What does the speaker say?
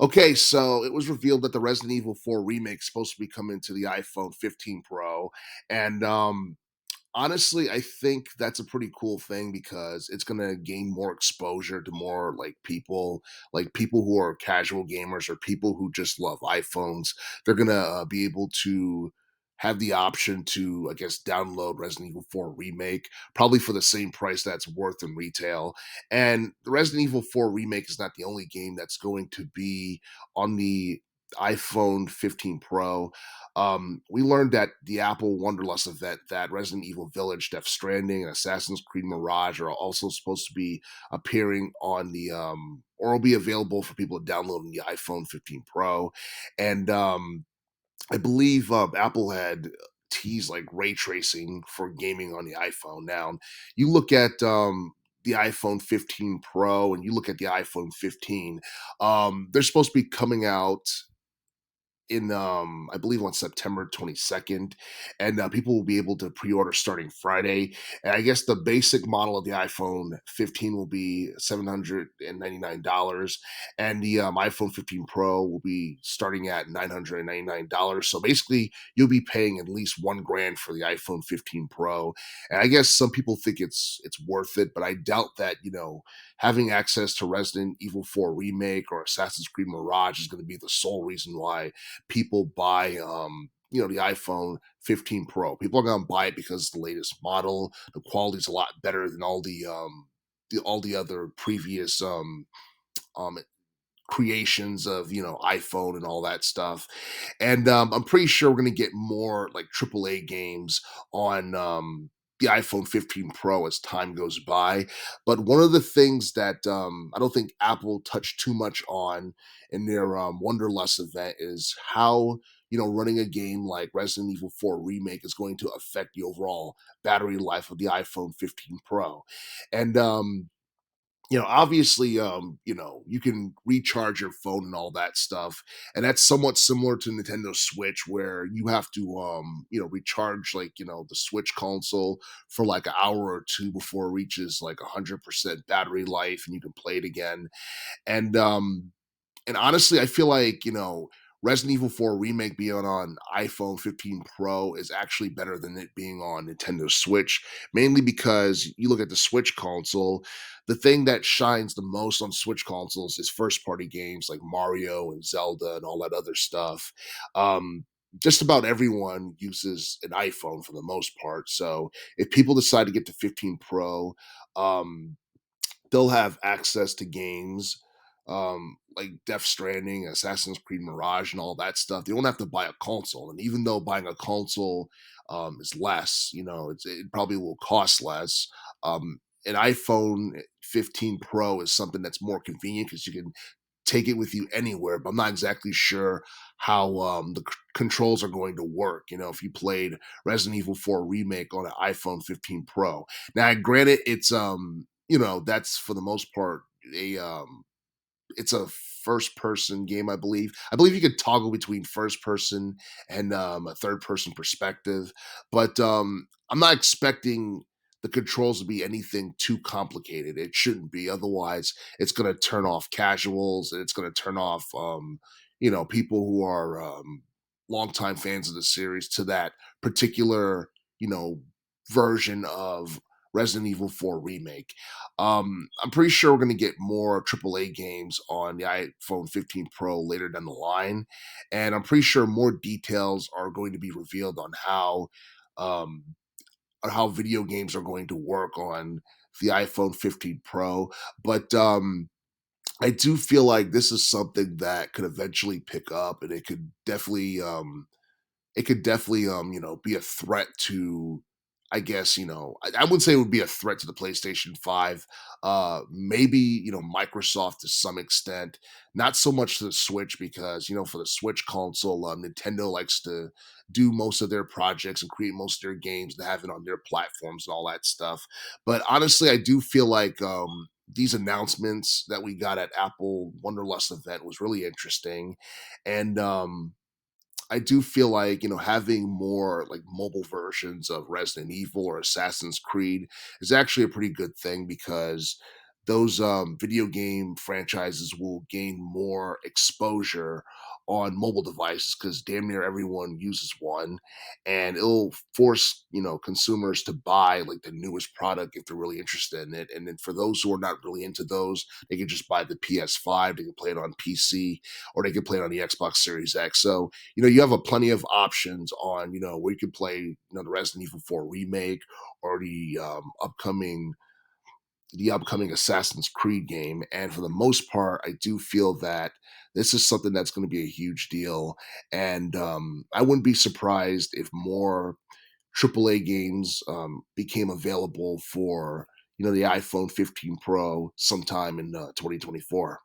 Okay, so it was revealed that the Resident Evil 4 remake is supposed to be coming to the iPhone 15 Pro, and honestly, I think that's a pretty cool thing because it's gonna gain more exposure to more like people who are casual gamers or people who just love iPhones. They're gonna be able to have the option to, I guess, download Resident Evil 4 remake, probably for the same price that's worth in retail. And the Resident Evil 4 remake is not the only game that's going to be on the iPhone 15 Pro. We learned at the Apple Wonderlust event that Resident Evil Village, Death Stranding, and Assassin's Creed Mirage are also supposed to be appearing on the or will be available for people to download on the iPhone 15 Pro. And I believe Apple had teased like ray tracing for gaming on the iPhone. Now, you look at the iPhone 15 Pro and you look at the iPhone 15, they're supposed to be coming out in I believe on September 22nd, and people will be able to pre-order starting Friday. And I guess the basic model of the iPhone 15 will be $799, and the iPhone 15 Pro will be starting at $999. So basically, you'll be paying at least 1 grand for the iPhone 15 Pro. And I guess some people think it's worth it, but I doubt that having access to Resident Evil 4 remake or Assassin's Creed Mirage is going to be the sole reason why people buy the iPhone 15 Pro. People are going to buy it because it's the latest model. The quality is a lot better than all the other previous um creations of iPhone and all that stuff. And I'm pretty sure we're going to get more like AAA games on the iPhone 15 Pro as time goes by. But one of the things that I don't think Apple touched too much on in their Wonderlust event is how running a game like Resident Evil 4 Remake is going to affect the overall battery life of the iPhone 15 Pro. And obviously, you can recharge your phone and all that stuff. And that's somewhat similar to Nintendo Switch, where you have to, recharge the Switch console for like an hour or two before it reaches like 100% battery life and you can play it again. And honestly, I feel like, Resident Evil 4 Remake being on iPhone 15 Pro is actually better than it being on Nintendo Switch, mainly because you look at the Switch console, the thing that shines the most on Switch consoles is first party games like Mario and Zelda and all that other stuff. Um, just about everyone uses an iPhone for the most part. So if people decide to get to 15 Pro, um, they'll have access to games like Death Stranding, Assassin's Creed Mirage, and all that stuff. They don't have to buy a console. And even though buying a console is less, it probably will cost less. An iPhone 15 Pro is something that's more convenient because you can take it with you anywhere. But I'm not exactly sure how the controls are going to work. If you played Resident Evil 4 Remake on an iPhone 15 Pro. Now, granted, it's that's for the most part a it's a first person game, I believe. I believe you could toggle between first person and a third person perspective, but I'm not expecting the controls to be anything too complicated. It shouldn't be. Otherwise, it's going to turn off casuals and it's going to turn off people who are longtime fans of the series to that particular, you know, version of Resident Evil 4 remake. I'm pretty sure we're going to get more AAA games on the iPhone 15 Pro later down the line, and I'm pretty sure more details are going to be revealed um, on how video games are going to work on the iPhone 15 Pro. But I do feel like this is something that could eventually pick up, and it could definitely be a threat to, I guess, I wouldn't say it would be a threat to the PlayStation 5. Maybe Microsoft to some extent, not so much to the Switch, because for the Switch console, Nintendo likes to do most of their projects and create most of their games and have it on their platforms and all that stuff. But honestly, I do feel like these announcements that we got at Apple Wonderlust event was really interesting. And I do feel like, having more like mobile versions of Resident Evil or Assassin's Creed is actually a pretty good thing because those video game franchises will gain more exposure on mobile devices because damn near everyone uses one, and it'll force consumers to buy like the newest product if they're really interested in it. And then for those who are not really into those, they can just buy the PS5. They can play it on PC, or they can play it on the Xbox Series X. So you have a plenty of options on where you can play the Resident Evil 4 remake, or the upcoming Assassin's Creed game. And for the most part, I do feel that this is something that's going to be a huge deal. And I wouldn't be surprised if more AAA games became available for the iPhone 15 Pro sometime in 2024.